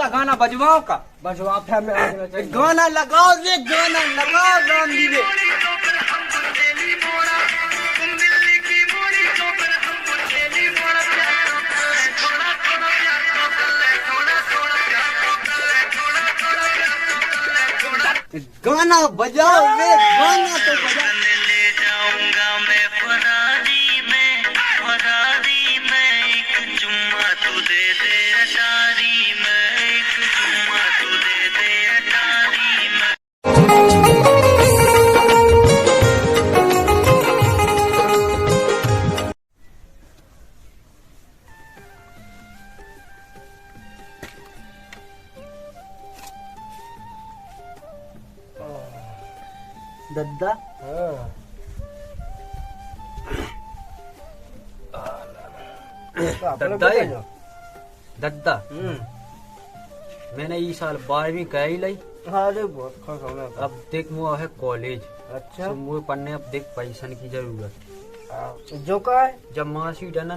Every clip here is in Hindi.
दद्दा गाना बजवाओ का बजवा फिर मैं गाना लगाओ रे गाना लगाओ गांधी रे गाना बजाओ रे गाना तो बजाओ। ले जाऊंगा मैं फरारी में एक चुम्मा तू दे दे अटारी में एक चुम्मा तू दे दे अटारी में। दद्दा दद्दा मैंने ये साल 12वीं कह ही लाई। अरे बहुत खुश होना। अब देख मुआ है कॉलेज। अच्छा तो मुझे पढ़ने अब देख पैसा की जरूरत जो का है जब मार्कशीट है ना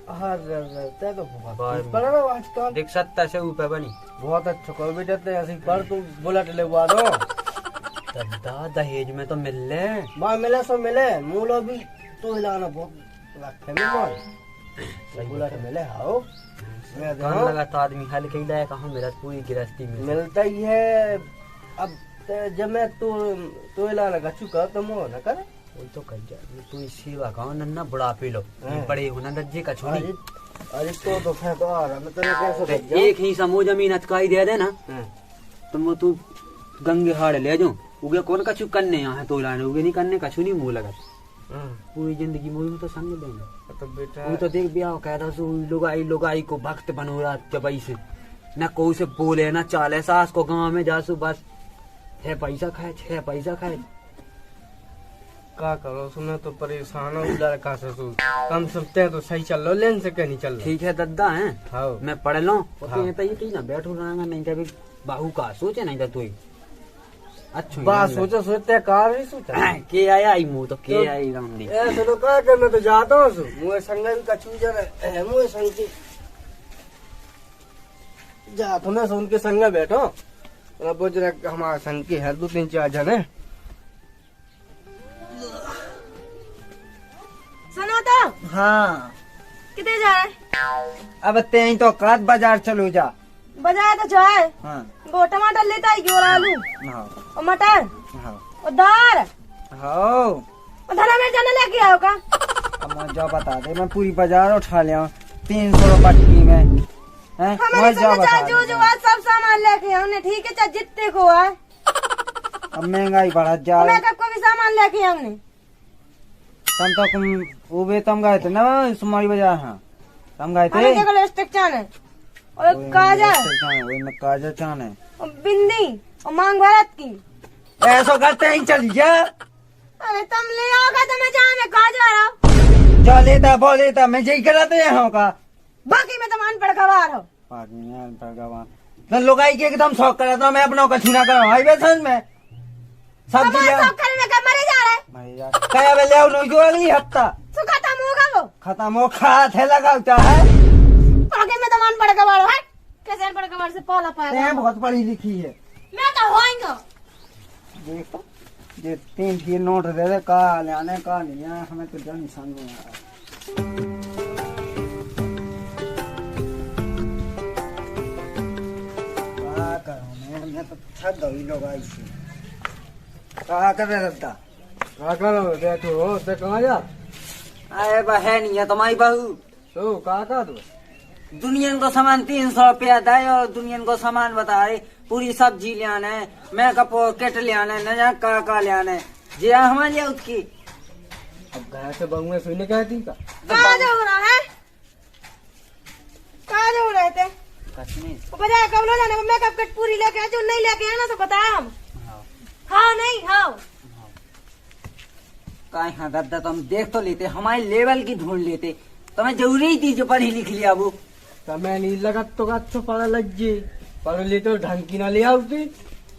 हाँ रहता है तो बहुत बारहवीं। खुश पढ़ रहा हूँ आजकल। देख 27 रुपए बनी। बहुत अच्छा कोई भी देते हैं ऐसे पढ़ तू बुलेट लेवा दो। दद्दा दहेज में तो मिल ले माँ मिले सो मिले मूलो भी तो हिलाना बहुत रखे में बुलेट मिले हाओ कौन लगा तो आदमी हल के लाया कहाँ मेरा पूरी गृहस्थी में मिलता ही है। अब जब मैं तो हिलाना का चुका तो मुँह न कर वो तो कर जा तू इस सेवा का नन्ना बुढ़ापे लो बड़े होना दज्जे का छोड़ी। अरे तो फिर तो आ रहा मैं तेरे कैसे भेज जाऊं? एक ही समूह जमीन अटकाई दे देना तुम तू गंगे हाड़ ले जाओ उगे कौन कछु करने यहाँ तो लाने उगे नहीं करने कछु नहीं मुँह लगा पूरी जिंदगी मुझे तो संग देना। तो बेटा वो तो देख ब्याह कह रहा लुगाई को भक्त बनो रहा जबई से न को से बोले न चाले सास को गांव में जासू बस 6 पैसा खाए 6 पैसा खाए का करो सुना तो परेशान हूँ लड़का से तू कम सुनते तो सही चल लो लेन से क्या नहीं चल ठीक है दद्दा है हाँ मैं पढ़ लो हाँ। ये ना बैठो रहेगा नहीं कभी बाहू का सोचे नहीं था तू अच्छा बात सोचो सोचते कार नहीं सोचा के आया आई मुँह तो के आई रामदी ऐसे तो कहा कि मैं तो जाता हूँ मुझे संग भी कछू जरा मुझे संग की जा तो मैं उनके संग बैठो अब जरा हमारे संग की है 2-3-4 जने सुनो तो हाँ कितने जा रहे अब तेई तो काट बाजार चलो जा बाजार तो जाए हाँ वो टमाटर लेता है क्यों आलू हाँ और मटर हाँ और दाल हाँ और धना मिर्च जाने लेके आओ का अब मुझे बता दे मैं पूरी बाजार उठा लिया 300 रुपये में हैं हमारे संग चाहे जो जो आज सब सामान लेके आओ ने ठीक है चाहे जितने को है अब महंगाई बढ़ जा मैं कब को भी सामान लेके आओ ने तम तो वो भी तम गए थे ना सुमारी बाजार हाँ तम गए थे हमें देखो लिपस्टिक चान है और काजल वही में काजल चान है और बिंदी और मांग भारत की ऐसा करते ही चल जा अरे तुम ले आओगे तो मैं जहाँ में कहा जा रहा हूँ जा लेता बोल लेता मैं यही कराते यहाँ का बाकी में तो अनपढ़ गवार हो भगवान तो लुगाई के एकदम शौक करा था मैं अपनों का छीना करा हाईवे संग में सब दिया सब करने का मरे जा रहा है कया वे ले उन को अगली हफ्ता तो खत्म होगा वो खत्म हो खात है लगाता है बाकी में तो अनपढ़ गवार हो कैसे अनपढ़ गवार से पाला पाएगा बहुत पढ़ी लिखी है मैं तो होएंगे देखो ये 3 की नोट दे दे का लेने का नहीं है हमें तो जान निशान में क्या करूं मैं तो थक गई लोग ऐसे क्या कर रहे रहता क्या करो बैठो हो तो कहाँ जा अरे बहन नहीं है तुम्हारी बहू तो कहा तू दुनिया को सामान 300 रुपया था और दुनिया को सामान बता रहे पूरी सब्जी ले आना है मेकअप किट ले आना है न का ले आना है जी हमारे लिए उसकी अब गया से बहू में सुनने क्या थी का कहाँ जा रहा है कहाँ जा रहे थे वो बजाय कब लो जाने मेकअप किट पूरी लेके आए जो नहीं लेके आए ना तो बता हम हाँ नहीं हाँ हाँ दादा तुम देख तो लेते हमारे लेवल की ढूंढ लेते तुम्हें जरूरी थी जो पढ़ी लिख लिया वो मैं नहीं लगा तो अच्छा पढ़ा लग जी पढ़ ली तो ढंग की ना ले आती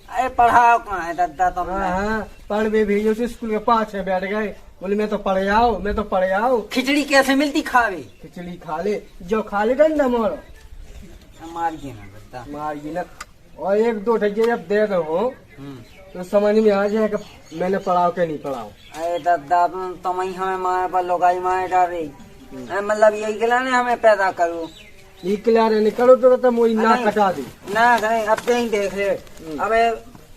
अरे पढ़ाओ कहाँ है दादा तुम हाँ पढ़ में भेजो से स्कूल के पास है बैठ गए बोले मैं तो पढ़ आओ खिचड़ी कैसे मिलती खावे खिचड़ी खा ले जो खा ले डंडा मारो मारिए ना दादा। मारेगी ना। और एक दो ठगे जब दे दो तो समझ में आ जाए कि मैंने पढ़ाओ के नहीं पढ़ाओ। अरे दादा तुम ही हमें मारे पर लोगाई मारे डाले, मतलब यही गिला ने हमें पैदा करो। निकला रे निकलो तो मोई ना नहीं। कटा दी। ना करें अब तो ही देख ले, अबे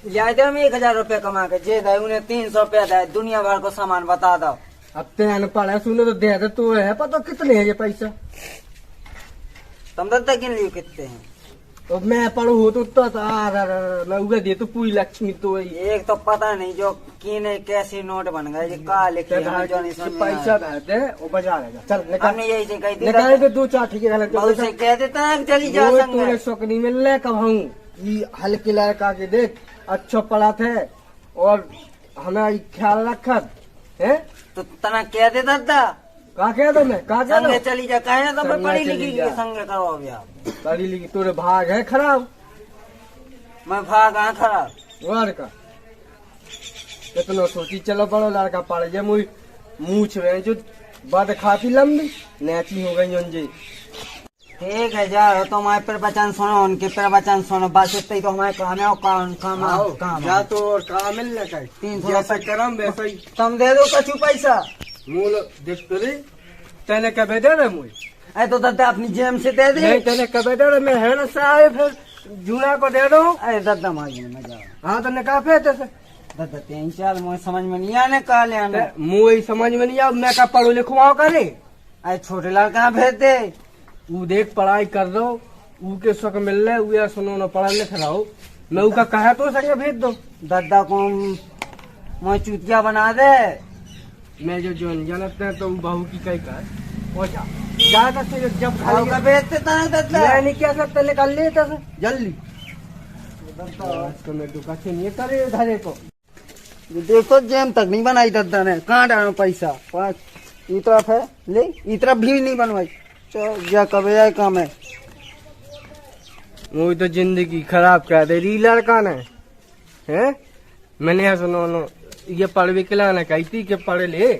जाए थे हम 1000 रुपये कमा के जे दे उन्हें 300 रुपया दे, दुनिया भर को सामान बता दो। अब ते अनपढ़ है सुनो तो दे दे तो है पता कितने है ये पैसा। तुम दादा किन लिए कितने हैं? तो मैं पढ़ू हो तो उगे दे तो पूरी लक्ष्मी तो वही एक तो पता नहीं जो किने कैसे नोट बन गए, का लिखे हमें जो नहीं समझ में पैसा आया। दे दे वो बजा लेगा। चल निकाल हमने यही से कही थी निकाल दे दो चार ठीक है बहुत से कह देता है चली जा तूने संग शौक नहीं मिल रहा कब हूँ ये हल्के लड़का के देख अच्छा पढ़ा थे और हमें ख्याल रखत है। तो तना कह दे दादा का कह दो मैं का कह दो संगे चली जा, कहे तो मैं संगे पढ़ी चली लिखी जा। संगे करो अभी आप। पढ़ी लिखी तोरे भाग है खराब मैं भाग आ खराब और का कितना सोची चलो बड़ो लड़का पढ़ जाए मुझ मूछ रहे जो बात खाती लंबी नैची हो गई उनजी। ठीक है जाओ तुम हमारे प्रवचन सुनो, उनके प्रवचन सुनो, बस इतना ही तो हमारे काम या तो और काम मिल रहा है 300 जैसा करम वैसा ही तुम दे दो कछु पैसा। मूल देख तो रे तेने कबे दे रहे मुझे अरे तो दादा अपनी जेब से दे दे। नहीं तेने कबे दे रहे मैं है ना साहब फिर जूना को दे दो। अरे दादा मांगी में जाओ हाँ तो निकाह फेंते से दादा 3 साल मुझे समझ में नहीं आने कहा ले आने। मुझे समझ में नहीं आ मैं का पढ़ो लिखवाओ करे अरे छोटे लड़का भेज दे। वो देख पढ़ाई कर दो ऊ के शौक मिल रहे ऊ सुनो न पढ़ा लिख रहा हो मैं ऊ का कहा तो सके भेज दो। दादा को मुझे चूतिया बना दे। मैं जो जानते हैं तो बहू की कई का हो जा ज्यादा से जब खाली का भेजते तना दादा। मैं नहीं क्या सकता निकाल लेता से जल्दी तो मैं तो कच्चे नहीं करे धरे को देखो जेम तक नहीं बनाई दादा ने, कहाँ डालो पैसा 5 ई तरफ है ले ई तरफ भी नहीं बनवाई। चल जा कबे जाए काम है। वो तो जिंदगी खराब कर दे रही लड़का ने हैं। मैंने यहाँ सुनो नो ये पढ़ के लाना कही थी कि पढ़ ले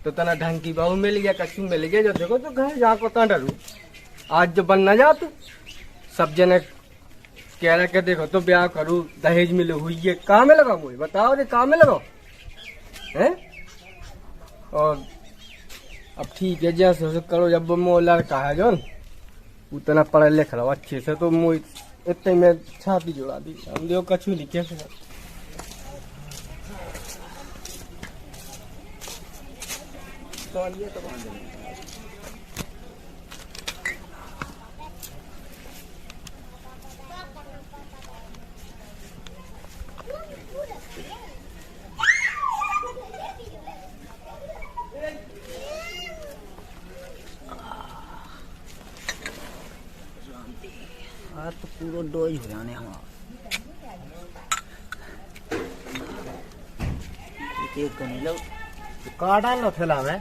तो तना ढंग की बहू मिल गया कच्चू मिल गया जो देखो तो घर जा को डरू आज जो बन न जा तू सब जने कह रहा के देखो तो ब्याह करूँ दहेज मिले हुई है कहाँ में लगा मुझे बताओ रे कहाँ में लगाओ हैं। और अब ठीक है जैसे करो जब मो लड़का है जो उतना पढ़ लिख रहा अच्छे से तो मुझे इतने में छाती जुड़ा दी हम देखो कछू लिखे आज तो पूरा डोज हो जाने हमारा। एक को नहीं लो का डालो थैला में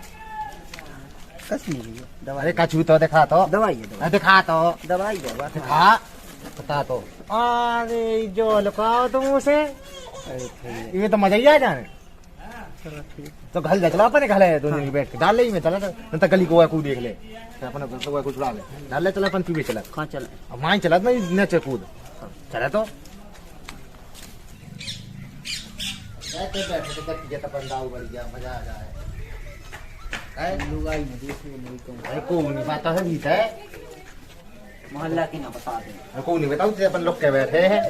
कस नहीं लियो दवाई। अरे कछु तो दिखा तो दवाई है दवाई दिखा तो दवाई है बस। दिखा बता तो। अरे जो लुकाओ तुम उसे अरे ठीक ये तो मजा ही आ जाने। तो घर ले चलो अपने घर दोनों की बैठ के डाल ले में चला तो गली को कूद देख ले अपने को कुछ उड़ा ले डाल ले चला अपन पीछे चला कहाँ चल अब माइन चला मैं नीचे कूद चला तो बैठे बैठे तो करके जता बंदा बढ़ गया मजा आ जाए लुगाई में देखो नहीं कौन अरे को नहीं पता है भी है मोहल्ला की ना बता दे। को नहीं बताऊं अपन लोग के बैठे हैं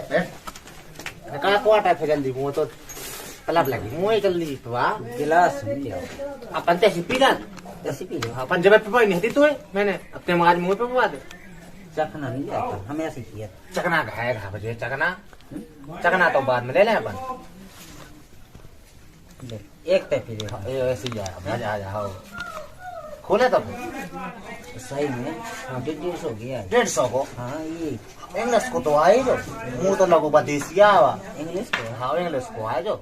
का क्वाटा थे जल्दी वो तो तलब लगी मुँह जल्दी तो आ गिलास में क्या अपन तैसी पीना जैसे पी लो अपन जब पे नहीं थी तू मैंने अपने माज मुंह पे पवा दे चखना नहीं जाता हमें ऐसे किया। चकना खाए खा बजे चकना चकना तो बाद में ले लें अपन ले, एक पे पी लो ये ऐसे ही है मजा आ जाओ खोले तो सही में 150 हो गया है। 150 को हाँ ये इंग्लिश को तो आए जो मुंह तो लगो बदेसिया हुआ इंग्लिश को हाँ इंग्लिश को आए जो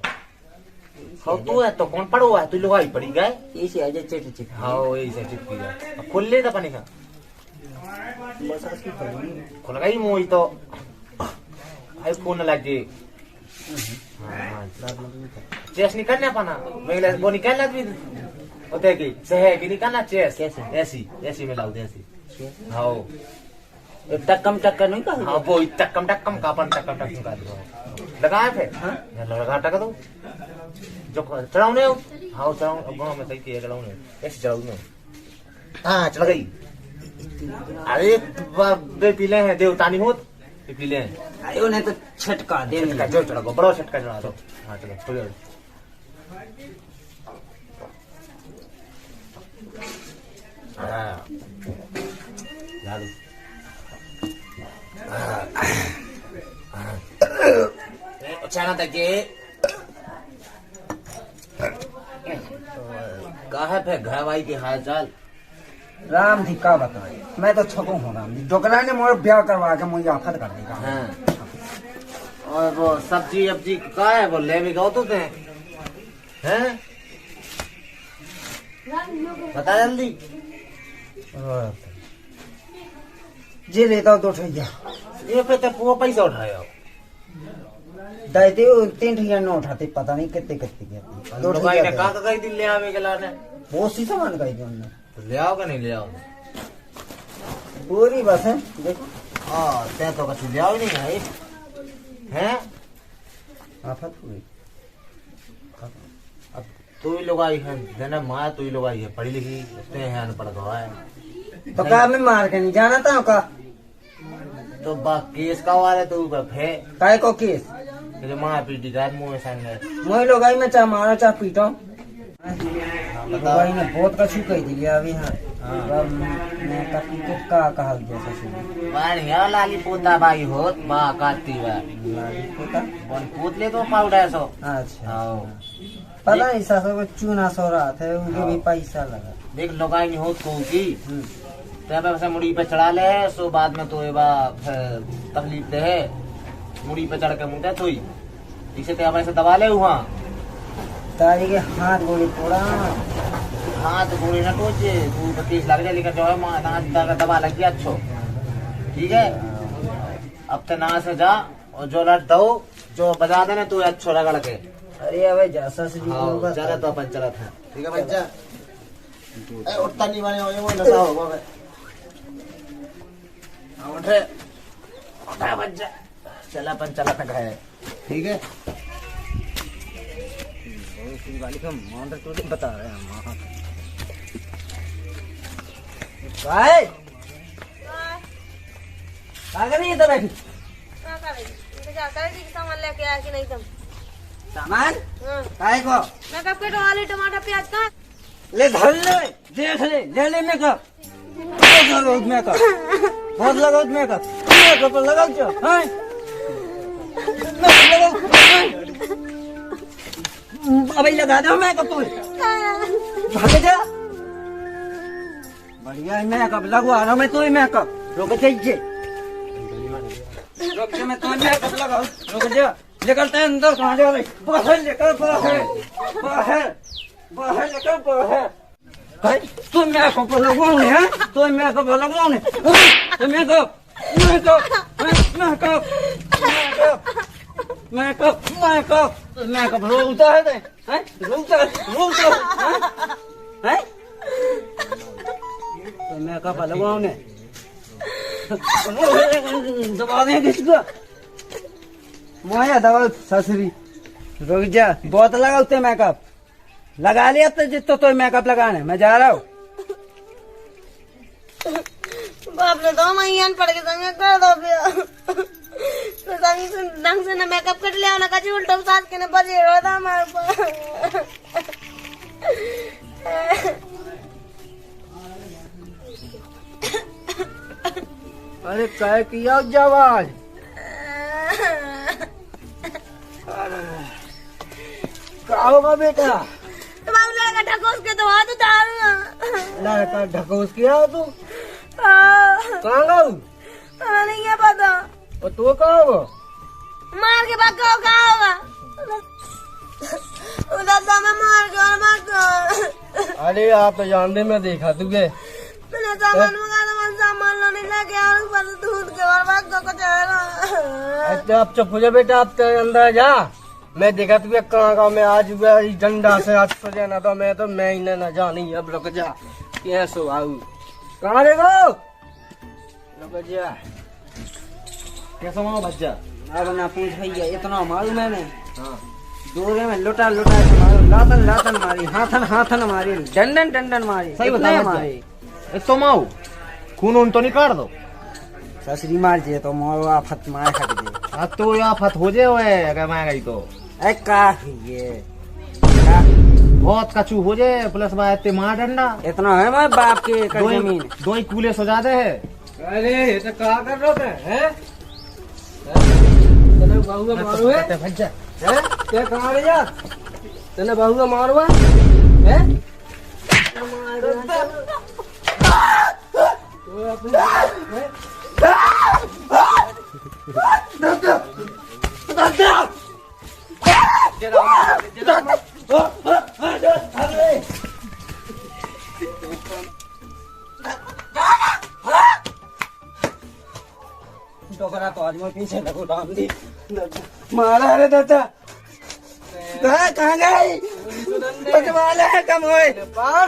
हाँ तू है तो कौन पढ़ो है तू लुगाई पड़ी गए इसे आजे चिट चिट हाँ यही से चिपकी जाए अब खोल ले तो पानी का बस उसकी खोलनी खुल गई मुँह तो आई फोन लगे चेस निकलने पाना मैं वो निकलना भी होते कि सहे कि निकलना चेस कैसे? ऐसी ऐसी में लाऊ ऐसी हाँ टक्कम टक्कर नहीं कहा हाँ वो टक्कम टक्कम कापन टक्कम टक्कम का दो लगाए फिर हाँ लगा टका दो जो चढ़ाऊने हाँ चढ़ाऊ गाँव में सही किया चढ़ाऊने ऐसे चढ़ाऊने हाँ चढ़ गई अरे बे पीले हैं देवतानी होत पीले हैं अरे उन्हें तो छटका दे छटका जो चढ़ा दो बड़ा छटका चढ़ा दो हाँ चलो चलो हाँ लालू अचानक तक कहा है फिर घर भाई के हाल चाल राम जी का बताए मैं तो छको हूँ राम जी डोकरा ने मोर ब्याह करवा के मुझे आफत कर देगा। हाँ और वो सब्जी अब्जी का है वो ले भी गो तो हैं बता जल्दी जे लेता दो ठैया ये पे तो वो पैसा उठाया दायते 3 ठैया न उठाते पता नहीं कितने कितने के दो भाई ने कहा कहीं दिन ले आवे के लाने वो सी सामान का ही उन्होंने तो ले आओगे नहीं ले आओ पूरी बस है देखो हाँ ते तो कुछ ले आओ नहीं है हैं आफत हुई अब तू ही लोग आई है देना माँ तू ही लोग आई है पढ़ी लिखी उसने है अनपढ़ गवा है तो का में मार के नहीं जाना था का तो बा केस का वाले तू है काय को केस जो माँ पीटी का मुँह में संग है मोई लोग आई में चाह मारो चाह पीटो भाई ने बहुत कछु कह दिया अभी हाँ मैं का टिकट का कहल जैसा सुन बढ़िया लाली पोता भाई होत बा काटी बा पता बन पूत ले तो पाउडर सो अच्छा आओ पता नहीं सासो को चूना सो रहा था उनके भी पैसा लगा देख लोगाई नहीं होत को की तब ऐसे मुड़ी पे चढ़ा ले सो बाद में तो ये बा तकलीफ दे है मुड़ी पे चढ़ के मुंडे तो ही इसे ते ऐसे दबा ले वहाँ तारी के हाथ गोली तोड़ा हाथ गोली न टोचे तू तो केस लग जाए लेकिन जो है माँ दांत दबा लग गया अच्छो ठीक है अब ते ना से जा और जो लट दो जो बजा देने तू अच्छो रगड़ के अरे अबे जैसा से जी हाँ चला तो अपन चला था ठीक है बच्चा उठता नहीं बने हो वो नशा होगा बे हाँ उठे उठा बच्चा चला अपन चला था गए ठीक है वाली का मॉन्डर तो नहीं बता रहे हैं भाई आगे नहीं इधर बैठी सामान लेके आया कि नहीं तुम सामान हाँ। काय को मैं कब के आलू टमाटर प्याज का ले धर ले देख ले मेकअप मेकअप बहुत लगाओ मेकअप लगाओ जो हाँ अभी लगा दो मेकअप भागे जा बढ़िया मेकअप लगवा रहा मैं तो मेकअप रुक जाइए रुक जा मैं तो मेकअप लगाऊ रुक जा निकलते हैं अंदर कहाँ जा रही बाहर निकल बाहर निकल बाहर तुम मेकअप लगवाओ है तुम मेकअप लगवाओ मेकअप मेकअप रोता है रोता है तो मेकअप लगवाओ ने दबा दें किसको मोया दवा ससुरी रुक जा बहुत लगाते मेकअप लगा लिया तो जितना तो मेकअप लगाने मैं जा रहा हूँ बाप ने तो मैं पड़ के संग कर दो तो ढंग से न मेकअप कर लिया ना कभी उल्टा सास के न बजे रहा था हमारे पास अरे काय किया जवाज क्या होगा बेटा तो बाबू लड़का ढकोस के तो हाथ उतारूंगा लड़का ढकोस किया हो तू हाँ। कहाँ गाऊ हमें नहीं क्या पता और तू कहाँ हो मार के भाग कहाँ होगा उधर तो मैं मार के और भाग अरे आप तो जानते मैं देखा तुझे मैंने सामान मंगा तो मैं सामान लाने लगे और पर दूध के और भाग को चला अच्छा आप चुप हो जा बेटा आप तो अंदर जा मैं देखा तुझे कहाँ का मैं आज डंडा से आज सजा ना तो मैं ही ना जानी अब रुक जा कैसो आऊ कहाँ देखो भैया कैसा मारो भज्जा? अब ना पूछ भैया, इतना मारू मैंने हाँ दूरे में लुटा लुटा के मारू, लातन लातन मारी, हाथन हाथन मारी, डंडन डंडन मारी, सही इतने बता मारी। तो माऊ खून उन तो नहीं काट दो। ससरी मार जे तो मारो आफत मार खट जे। अब तो या फत हो जाए ओए, अगर मैं गई तो ए का ये बहुत कचू हो जाए, प्लस में इतने मार डंडा इतना है मैं बाप के का जमीन। दो ही कूले सजा दे है। अरे ये तो क्या कर रहे थे हैं? तने बहू का मारो है? भज्जा हैं? क्या कहाँ ले जा? तने बहू का मारो है? हैं? तो अपने हैं? डोकरा तो आज मैं पीछे लगो डाल दी मारा। अरे दादा कहाँ गई? बचवा ले कम होए पार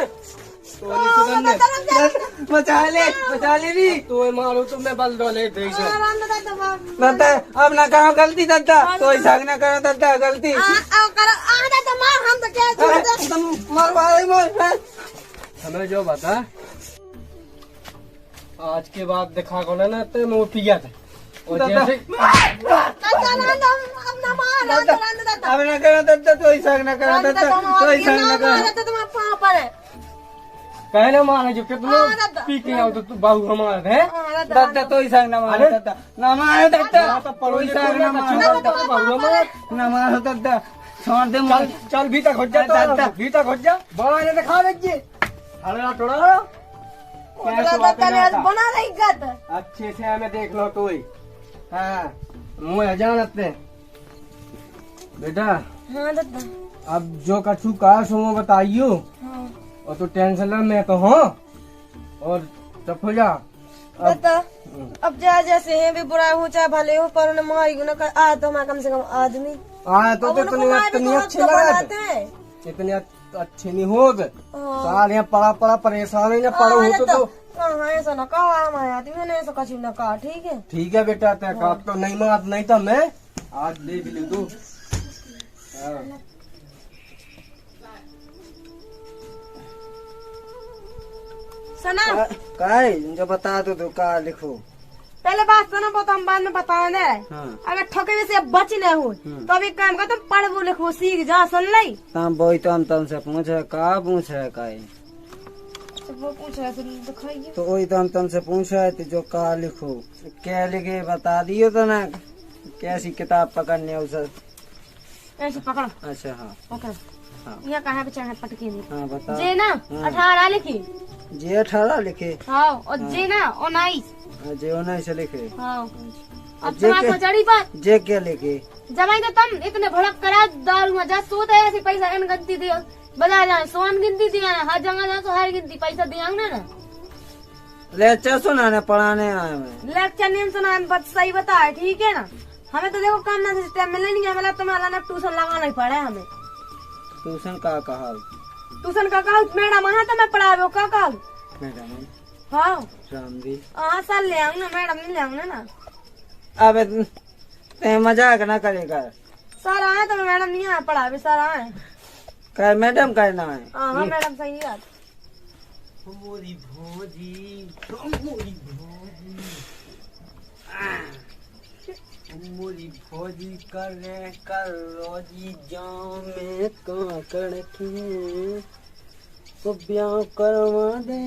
बचा ले री। तो मारो तो मैं बल डोले दे से। दादा अब ना करो गलती दादा, कोई साग ना करो दादा गलती। मरवा रही मोर। हमें जो बता आज के बाद देखा को ना तो मैं वो पिया था और जैसे अब ना करो दादा, कोई साग ना करो दादा, कोई साग ना करो। पहले मारे जो कितने पी के आओ तो तू बाहू हमारा है दादा तो ही साग ना मारो दादा, ना मारो दादा, कोई साग ना मारो दादा, बाहू हमारा ना मारो दादा, छोड़ दे चल चल भीतर घुस जा दादा। भीतर घुस जा बड़ा ने दिखा दीजिए। अरे थोड़ा बना रही गत। अच्छे से हमें देख लो तो ही। हाँ मुँह जानते बेटा। हाँ दादा। अब जो कछु कहा सो वो बताइयो और तो टेंशन ले मैं तो हूँ और चुप हो जा। दादा अब जा जैसे है भी बुरा हो चाहे भले हो, पर उन्हें मारी ना कर आ तो मैं कम से कम आदमी। हाँ तो अब उनको इतनी मार भी इतनी तो अच्छी हम तो लगा बनाते हैं। इतनी अच्छी नहीं हो साल यहाँ पड़ा पड़ा परेशान है पड़ो हो तो हाँ ऐसा न कहा हमारे आदमी, मैंने ऐसा कछु न कहा। ठीक है ठीक है बेटा तय का तो नहीं मार नहीं तो मैं आज ले भी लू तू। सना काय जो बता दो तो का लिखो। पहले बात सुनो, वो तो हम बाद में बताए दे। हाँ। अगर ठोके से बच न हो तो अब एक काम कर, तुम पढ़ लिखो सीख जा, सुन ली। हम बोई तो हम तुमसे पूछे का पूछे काय, तो वो पूछ रहा है दिखाइए। तो वही तो हम तुमसे पूछे थे जो का लिखो क्या लिखे बता दियो तो ना, कैसी किताब पकड़ने उसे। ऐसे पकड़ो। अच्छा हाँ पकड़ो। हाँ। यहाँ कहाँ पे चाहे पटके दी हाँ बता। जे ना 18 लिखी। जे 18 लिखे। हाँ और जे ना 19। जे 19 लिखे। हाँ अब जे तुम्हारे चढ़ी पर जे क्या लिखे। जमाई तो तुम इतने भड़क करा दारू में जा सोते ऐसे पैसा इन गिनती दियो बता जाए सोन गिनती दिया ना, हर जगह जा तो हर गिनती पैसा दिया ना। लेक्चर सुनाने पढ़ाने आए मैं। लेक्चर नहीं सुना, बस सही बताया। ठीक है ना, हमें तो देखो काम ना सिस्टम मिले नहीं है, मतलब तुम्हारा ना ट्यूशन लगाना ही पड़ा है हमें। ट्यूशन का कहा। ट्यूशन का कहा मैडम वहाँ तो मैं पढ़ावे का कहा। मैडम हाँ राम जी हाँ सर ले आऊंगा, मैडम नहीं ले आऊंगा ना। अब ते मजाक ना करेगा। सर आए तो मैडम नहीं आए पढ़ावे, सर आए। क्या मैडम करना है। हाँ हाँ मैडम सही बात। मोरी भोजी मोरी भोजी करे कर रोजी जाओ में काकड़ के तो ब्याह करवा दे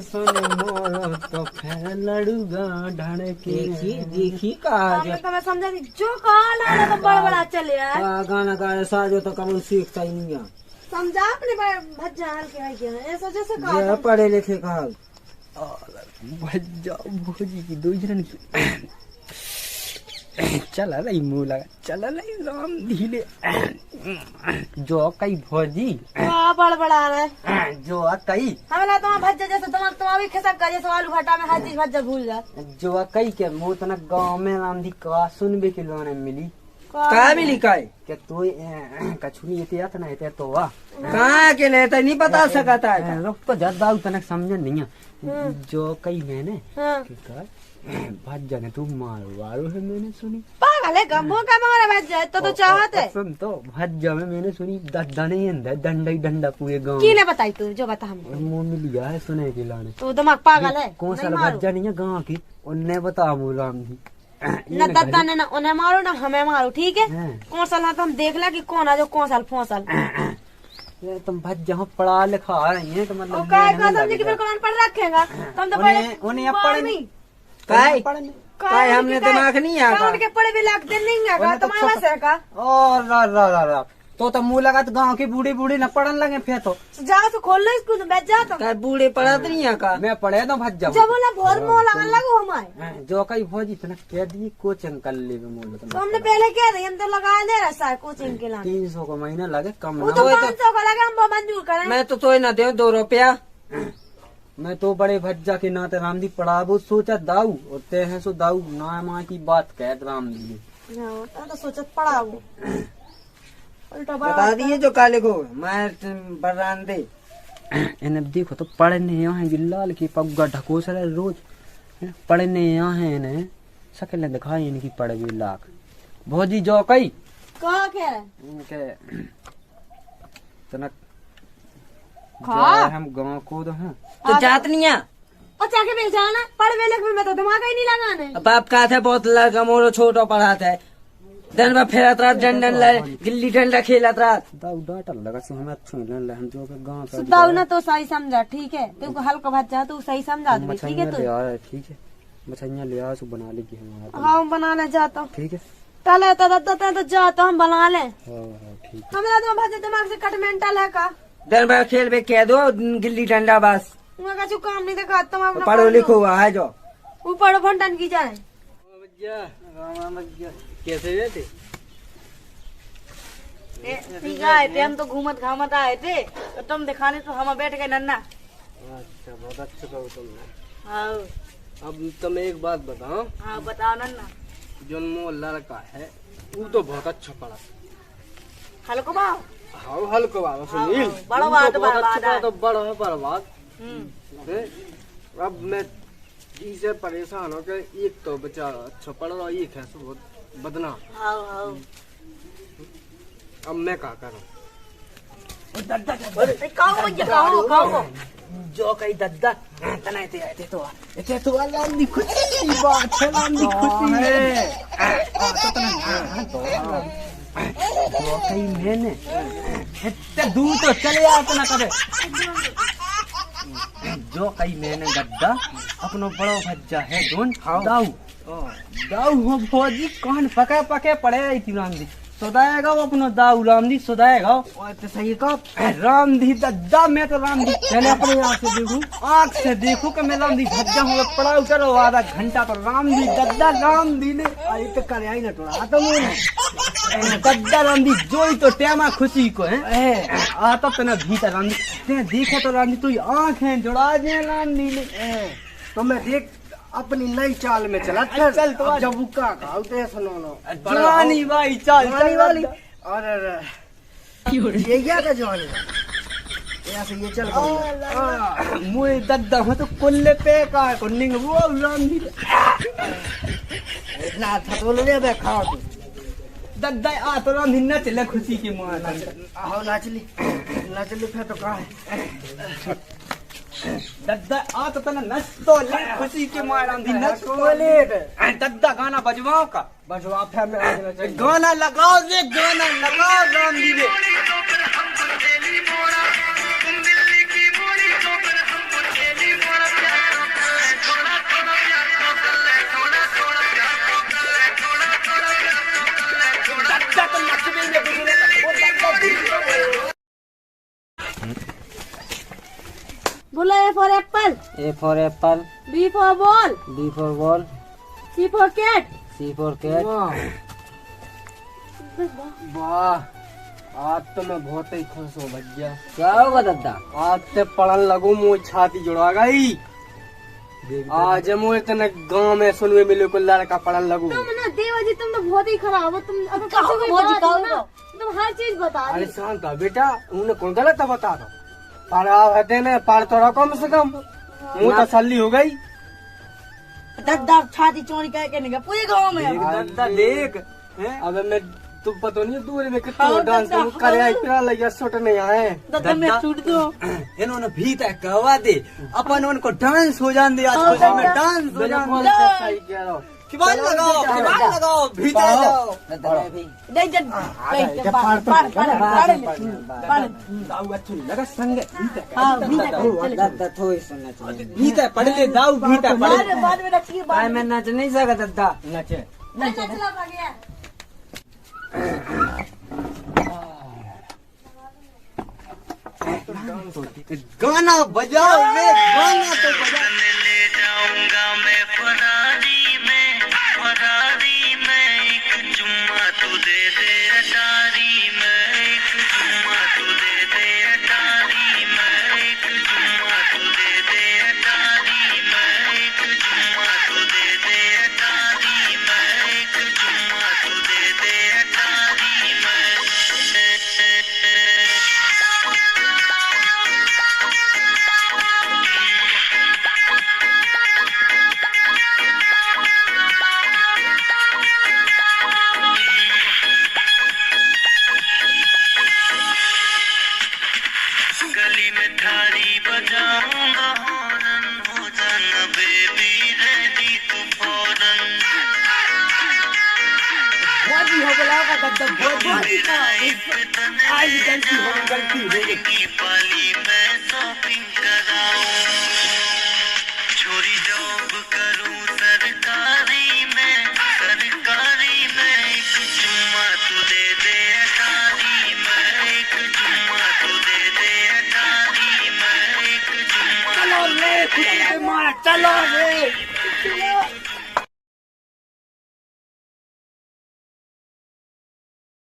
सन मोरो तो फिर लड़ूगा ढड़के। देखी कहा हमें तो मैं समझा थी जो कहा ना तो बड़ा बड़ा चले यार। गाना गा साजो तो कब सीखता ही नहीं है। समझा अपने भज्जा हाल के आई गया ऐसा जैसे कहा ये पढ़े लिखे कहा भज्जा भोजी की दो जन की चला रही मुँह लगा चला रही राम धीले जो कई भोजी बड़ा रहे जो कई हमें तो भज्जा जैसे तुम अभी खिसक कर जैसे आलू भट्टा में हर चीज भज्जा भूल जा। जो कई के मुँह तना गाँव में रामधी का सुन भी किलो ने मिली कहा भी लिखा है क्या तू कछु नहीं येते आता ना येते तो वाह कहाँ के लिए तो नहीं बता सकता है रुक तो ज्यादा तनक समझ नहीं है जो कई मैंने हाँ। कि कर भाज जाने तू मारवाड़ो है मैंने सुनी पागल है गमो का मारा बच जाए तो चाहत है सुन तो भाज जा में मैंने सुनी दंडा नहीं है डंडा ही डंडा पूरे गांव की ने बताई तू जो बता हमको मुंह में लिया है सुने के लाने तू दिमाग पागल है कौन सा नहीं मारो। भज्जा नहीं है गांव की उन्ने बता राम जी न दत्ता ने ना उन्हें मारो ना हमें मारो ठीक है हाँ। कौन साल तो हम देख ला कि कौन आ जो कौन साल फोसल ये तुम भज्जा हो पढ़ा लिखा रही है तो और मतलब काय लेने का नहीं समझे कि लगेगा। मेरे को पढ़ रखेगा तुम तो उन्हें- उन्हें अब पढ़े नहीं काय पढ़ने काय हमने दिमाग नहीं आया काउंट के पढ़े भी लगते नहीं है उन्हें तो तुम्हारा छोटा- से का और रा तो मुंह लगा तो गांव की बूढ़ी बूढ़ी न पढ़न लगे फिर तो जाओ तो खोल लो स्कूल में बैठ जाओ तो काय बूढ़े पढ़त नहीं है का मैं पढ़े तो भज्जा जब बोला बहुत मोह लगन लगो हमारे जो कई भोजी इतना कह दी कोचिंग कर ले मोल तो हमने पहले क्या थे हम तो लगा दे रहा है कोचिंग के लिए 300 का महीना लगे कम वो ना तो हो। 500 का लगा हम वो मंजूर करें मैं तो तोय ना दे 2 रुपया मैं तो बड़े भज्जा के नाते रामदी पढ़ाबो सोचा दाऊ और ते हैं सो दाऊ ना माँ की बात कह रामदी ने हाँ, तो सोचत पड़ा वो उल्टा बता दिए जो काले को मैं बरान दे इन्हें देखो तो पढ़ने यहाँ है गिल्लाल की पग्गा ढकोस रहे रोज पढ़ने यहाँ है इन्हें शक्ल दिखाई इनकी पड़ गई लाख भौजी जो कई कहा कह रहे इनके तनक खा। जो हम गाँव को तो हैं तो जात नहीं है और जाके बेच जाना पढ़ वे लिख में तो दिमाग ही नहीं लगाने बाप का था बहुत लड़का मोरो छोटो पढ़ाता है दिन भर फेरत रात डंडन गिल्ली डंडा खेलत रात दाऊ डाटा लगा सो हमें अच्छा ले हम जो के गाँव का सुदाऊ ना तो सही समझा ठीक है तुमको हल्का भज्जा तू सही समझा दे ठीक है मछलियाँ तू ले आ ठीक है मछलियाँ ले आ सो बना लेगी हमारा हाँ हम बनाने जाता हूँ ठीक है चले तो जाता हम बना ले हाँ ठीक है हमारा तो भज्जा दिमाग से कट मेंटल है का दिन भर खेल पे कह दो गिल्ली डंडा बस उनका कछु काम नहीं देखा तुम अपना पढ़ो लिखो हुआ है जो ऊपर फंटन की जाए कैसे बैठे ठीक आए थे हम तो घूमत घामत आए थे तो तुम दिखाने तो हम बैठ गए नन्ना अच्छा बहुत अच्छा कहो तुमने हाँ अब तुम एक बात बताओ हाँ बताओ नन्ना जो वो लड़का है वो तो बहुत अच्छा पढ़ा हल्को बाव हाँ हल्को बाबा सुनील हाँ, बड़ा वो बात तो बहुत बर्बाद अच्छा है। पढ़ा तो बड़ा है बर्बाद हम्म है। अब मैं इससे परेशान हो के एक तो बेचारा अच्छा पढ़ रहा एक है सो बहुत बदनाम हाँ हाँ अब मैं क्या करूँ कहो भैया कहो जो कई दद्दा तना ते तो लांदी खुशी की बात है लांदी खुशी है तो तना जो कई मैंने इतने दूर तो चले आप ना करे जो कई मैंने गद्दा अपनो बड़ो भज्जा है दोन दाऊ दाऊ हो भौजी कौन पके पके पड़े आई थी लांदी सुधाएगा वो अपना दाऊ रामदी सुधाएगा और तो सही कहा रामदी दद्दा मैं तो रामदी मैंने अपने आँख से देखूं कि मैं रामदी भज्जा हूँ पड़ा चलो आधा घंटा तो रामदी दद्दा रामदी ने आई तो करे आई ना टोड़ा तो मुझे दद्दा रामदी जोई तो टेमा खुशी को है आता तो ना भीतर रामदी ते देखे तो रामदी तू आँखें जुड़ा दे रामदी ने तो मैं देख अपनी नई चाल में चला चल तो अब जब बुक्का खाते सुनो जवानी भाई चल जवानी चल वाली अरे ये क्या था जवानी ऐसे ये चल मुझे दद्दा हो तो कुल्ले पे का कुन्नी वो रामदी इतना था तो ले बे खाओ तू दद्दा आ तो रामदी न चले खुशी की मां आओ नाचली फिर तो कहा है दद्दा आ तो तना नच तो ले खुशी की मां रामदी नच दद्दा गाना बजवाओ का बजवा फिर मैं आज ना चाहिए गाना लगाओ दे गाना लगाओ रामदी ने दिल्ली की बोली तो फिर हमको चेली मोड़ा प्यार थोड़ा थोड़ा प्यार तो कर ले थोड़ा थोड़ा प्यार तो कर ले थोड़ा थोड़ा प्यार तो कर ले थोड़ा दद्दा तो नच में वो दद्दा बोलो A for apple A for apple, B for ball B for ball, C for cat C for cat. वाह आज तो मैं बहुत ही खुश हूँ भैया क्या होगा दद्दा आज से पढ़न लगू मुझे छाती जुड़ा गई आज मुझे इतने गांव में सुनने मिले को लड़का पढ़न लगू तुमने देवा जी तुम तो बहुत ही खराब हो। तुम अगर कहो, किसी को भौजी, बात हो कहो, ना, तुम हर चीज बता अरे दी। शांत हो बेटा, उन्हें कौन गलत है बता दो। पर आप हटे ने पार तोड़ा कम से कम, मुँह तसल्ली हो गई। दद्दा छाती चोरी करके निकल पूरे गांव में। देख दद्दा देख, हैं? अब मैं तू पता नहीं दूर में कितना डांस करे आई फिर लगे सोट नहीं आए। दद्दा मैं दद्दा। छूट दो। इन्होंने भी तय कहवा दे, अपन उनको डांस हो जान दे, आज खुशी में डांस हो जान बिल्कुल दे। सही कह रहा हो। किबाड़ लगाओ, किबाड़ लगाओ, भीतर जाओ। नहीं जब दाऊ अच्छी लगा संग, हाँ भीतर दद्दा थोड़ी सुनना चाहिए। भीतर पढ़ ले दाऊ, भीतर पढ़ ले। बाद में रखिए भाई मैं नच नहीं सकता दद्दा। नचे चला गया। गाना बजाओ रे, गाना तो बजाओ। ले जाऊंगा मैं फरारी में, फरारी में एक चुम्मा तू दे दे अटारी में, एक चुम्मा तू दे दे अटारी में, एक चुम्मा तू दे दे अटारी में, एक चुम्मा तू दे दे अटारी में, एक चुम्मा तू दे दे अटारी में। गली में थारी बजाऊंगा हॉर्न, हो जाना बेबी रेडी तू फौरन। भोजी हो गया का दद्दा, भोजी आज गलती हो गई, गलती हो गई। की पाली में शॉपिंग कराऊं, छोरी जॉब करूं सरकारी में, सरकारी में एक चुम्मा तू दे दे अटारी में, एक चुम्मा तू दे दे अटारी में, एक चुम्मा चलो रे, खुद पे मार, चलो रे।